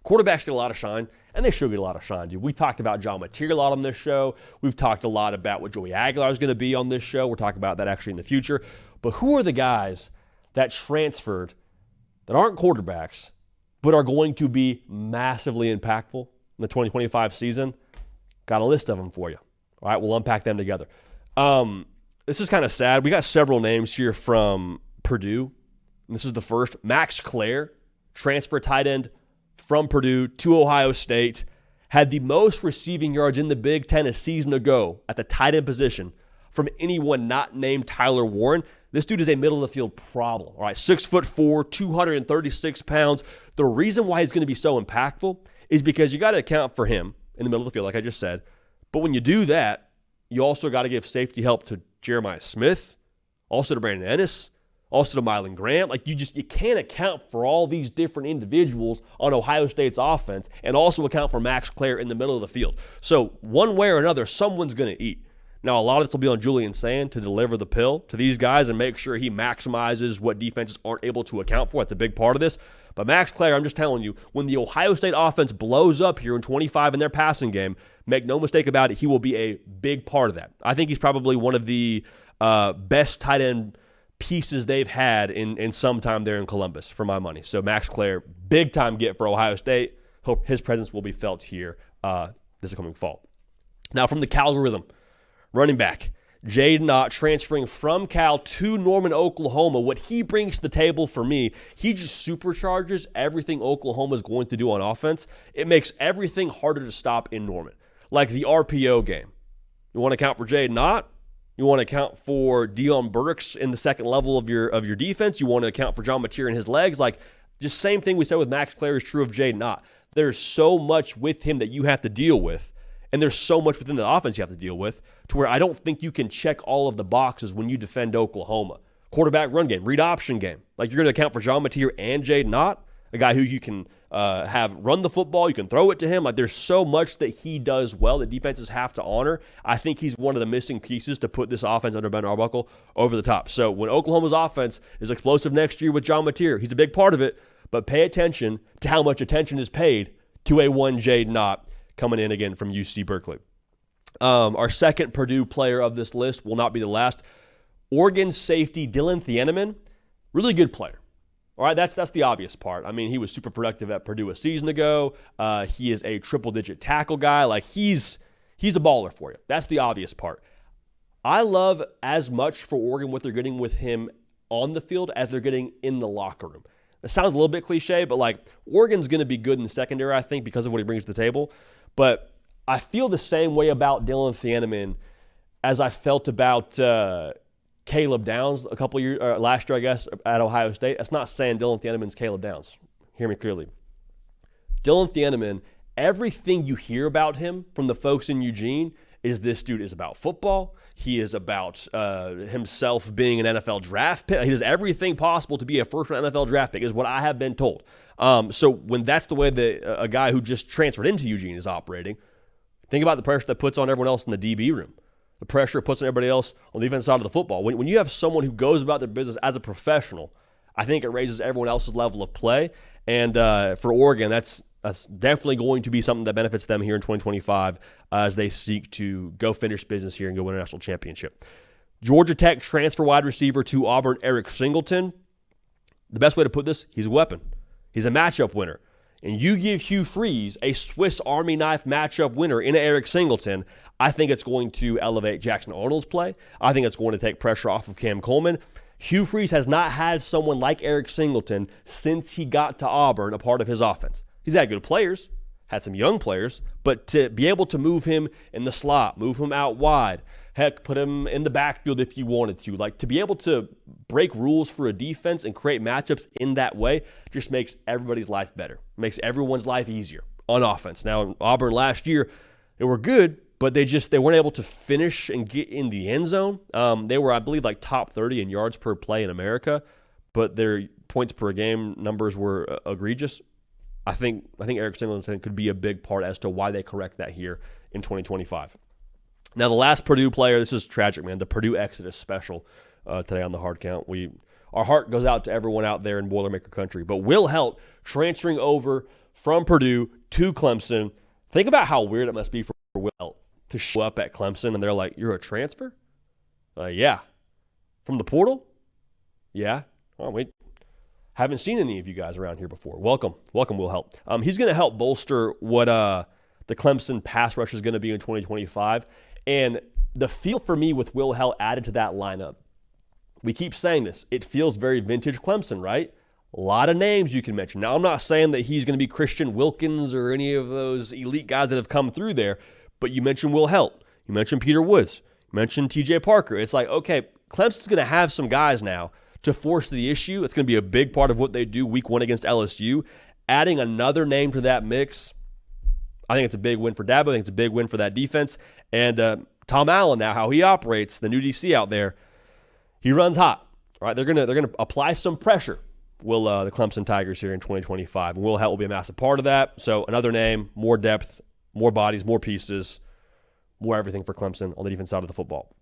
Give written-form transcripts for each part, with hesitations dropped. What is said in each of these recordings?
Quarterbacks get a lot of shine, and they should get a lot of shine, dude. We talked about John Mateer a lot on this show. We've talked a lot about what Joey Aguilar is going to be on this show. We're talking about that actually in the future. But who are the guys that transferred that aren't quarterbacks but are going to be massively impactful in the 2025 season? Got a list of them for you. All right, we'll unpack them together. This is kind of sad. We got several names here from Purdue. And this is the first. Max Clare, transfer tight end from Purdue to Ohio State, had the most receiving yards in the Big Ten a season ago at the tight end position from anyone not named Tyler Warren. This dude is a middle-of-the-field problem. All right, 6'4", 236 pounds. The reason why he's going to be so impactful is because you got to account for him in the middle of the field, like I just said. But when you do that, you also got to give safety help to Jeremiah Smith, also to Brandon Ennis, also to Mylan Graham. Like you can't account for all these different individuals on Ohio State's offense and also account for Max Clare in the middle of the field. So one way or another, someone's going to eat. Now, a lot of this will be on Julian Sand to deliver the pill to these guys and make sure he maximizes what defenses aren't able to account for. That's a big part of this. But Max Clare, I'm just telling you, when the Ohio State offense blows up here in 25 in their passing game, make no mistake about it, he will be a big part of that. I think he's probably one of the best tight end pieces they've had in some time there in Columbus, for my money. So Max Clare, big time get for Ohio State. Hope his presence will be felt here this coming fall. Now from the Cal rhythm, running back, Jaden Ott, transferring from Cal to Norman, Oklahoma. What he brings to the table for me, he just supercharges everything Oklahoma is going to do on offense. It makes everything harder to stop in Norman. Like the RPO game. You want to account for Jaden Ott? You want to account for Dion Burks in the second level of your defense? You want to account for John Mateer and his legs? Like, just same thing we said with Max Clare is true of Jaden Ott. There's so much with him that you have to deal with. And there's so much within the offense you have to deal with to where I don't think you can check all of the boxes when you defend Oklahoma. Quarterback run game, read option game. Like you're going to account for John Mateer and Jaden Ott, a guy who you can have run the football, you can throw it to him. Like there's so much that he does well that defenses have to honor. I think he's one of the missing pieces to put this offense under Ben Arbuckle over the top. So when Oklahoma's offense is explosive next year with John Mateer, he's a big part of it, but pay attention to how much attention is paid to a one Jaden Ott coming in again from UC Berkeley. Our second Purdue player of this list will not be the last. Oregon safety Dylan Theamman, really good player. All right, that's the obvious part. I mean, he was super productive at Purdue a season ago. He is a triple-digit tackle guy. Like he's a baller for you. That's the obvious part. I love as much for Oregon what they're getting with him on the field as they're getting in the locker room. It sounds a little bit cliche, but like Oregon's going to be good in the secondary, I think, because of what he brings to the table. But I feel the same way about Dylan Theamman as I felt about Caleb Downs a couple years last year, I guess, at Ohio State. That's not saying Dylan Theanman's Caleb Downs. Hear me clearly. Dylan Theamman, everything you hear about him from the folks in Eugene is this dude is about football. He is about himself being an NFL draft pick. He does everything possible to be a first-round NFL draft pick is what I have been told. So when that's the way that a guy who just transferred into Eugene is operating, think about the pressure that puts on everyone else in the DB room. The pressure it puts on everybody else on the defensive side of the football. When you have someone who goes about their business as a professional, I think it raises everyone else's level of play. And for Oregon, that's definitely going to be something that benefits them here in 2025 as they seek to go finish business here and go win a national championship. Georgia Tech transfer wide receiver to Auburn, Eric Singleton. The best way to put this, he's a weapon. He's a matchup winner. And you give Hugh Freeze a Swiss Army knife matchup winner in Eric Singleton, I think it's going to elevate Jackson Arnold's play. I think it's going to take pressure off of Cam Coleman. Hugh Freeze has not had someone like Eric Singleton since he got to Auburn a part of his offense. He's had good players, had some young players, but to be able to move him in the slot, move him out wide, heck, put him in the backfield if you wanted to. Like, to be able to break rules for a defense and create matchups in that way just makes everybody's life better. Makes everyone's life easier on offense. Now, in Auburn last year, they were good, but they weren't able to finish and get in the end zone. They were, I believe, like top 30 in yards per play in America, but their points per game numbers were egregious. I think Eric Singleton could be a big part as to why they correct that here in 2025. Now, the last Purdue player, this is tragic, man. The Purdue Exodus special today on the Hard Count. Our heart goes out to everyone out there in Boilermaker country. But Will Helt transferring over from Purdue to Clemson. Think about how weird it must be for Will Helt to show up at Clemson and they're like, "You're a transfer?" Yeah. From the portal? Yeah. Oh, wait. Haven't seen any of you guys around here before. Welcome, Will Helt. He's going to help bolster what the Clemson pass rush is going to be in 2025. And the feel for me with Will Helt added to that lineup, we keep saying this, it feels very vintage Clemson, right? A lot of names you can mention. Now, I'm not saying that he's going to be Christian Wilkins or any of those elite guys that have come through there, but you mentioned Will Helt. You mentioned Peter Woods. You mentioned TJ Parker. It's like, okay, Clemson's going to have some guys now to force the issue. It's going to be a big part of what they do week 1 against LSU. Adding another name to that mix, I think it's a big win for Dabo. I think it's a big win for that defense. And Tom Allen now, how he operates, the new DC out there, he runs hot. All right, they're gonna apply some pressure. Will the Clemson Tigers here in 2025? And Will Helt will be a massive part of that. So another name, more depth, more bodies, more pieces, more everything for Clemson on the defense side of the football.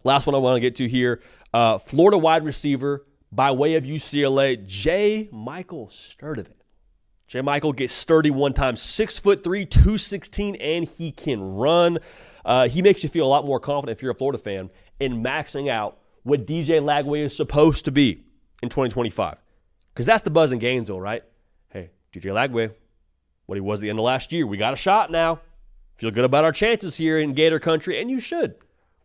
Last one I want to get to here, Florida wide receiver by way of UCLA, J. Michael Sturdivan. J. Michael gets sturdy one time, 6'3", 216, and he can run. He makes you feel a lot more confident if you're a Florida fan in maxing out what DJ Lagway is supposed to be in 2025. Because that's the buzz in Gainesville, right? Hey, DJ Lagway, what he was at the end of last year, we got a shot now. Feel good about our chances here in Gator Country, and you should.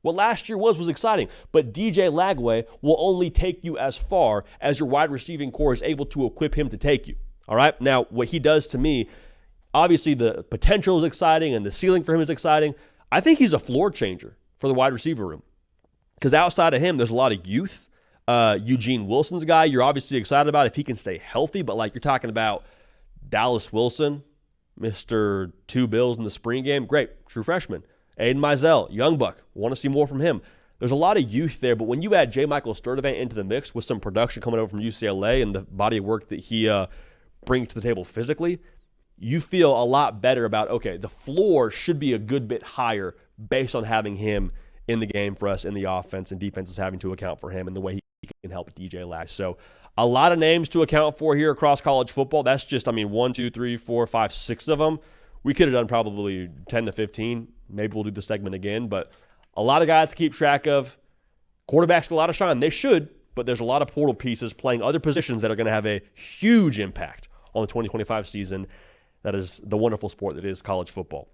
What last year was exciting, but DJ Lagway will only take you as far as your wide receiving core is able to equip him to take you. All right? Now, what he does to me, obviously the potential is exciting and the ceiling for him is exciting. I think he's a floor changer for the wide receiver room because outside of him, there's a lot of youth. Eugene Wilson's a guy you're obviously excited about if he can stay healthy, but like you're talking about Dallas Wilson, Mr. 2 Bills in the spring game, great, true freshman. Aiden Mizell, young buck, want to see more from him. There's a lot of youth there, but when you add J. Michael Sturdivan into the mix with some production coming over from UCLA and the body of work that he brings to the table physically, you feel a lot better about, okay, the floor should be a good bit higher based on having him in the game for us in the offense and defense is having to account for him and the way he can help DJ Lash. So a lot of names to account for here across college football. That's just, 1, 2, 3, 4, 5, 6 of them. We could have done probably 10 to 15. Maybe we'll do the segment again, but a lot of guys to keep track of. Quarterbacks get a lot of shine. They should, but there's a lot of portal pieces playing other positions that are going to have a huge impact on the 2025 season. That is the wonderful sport that is college football.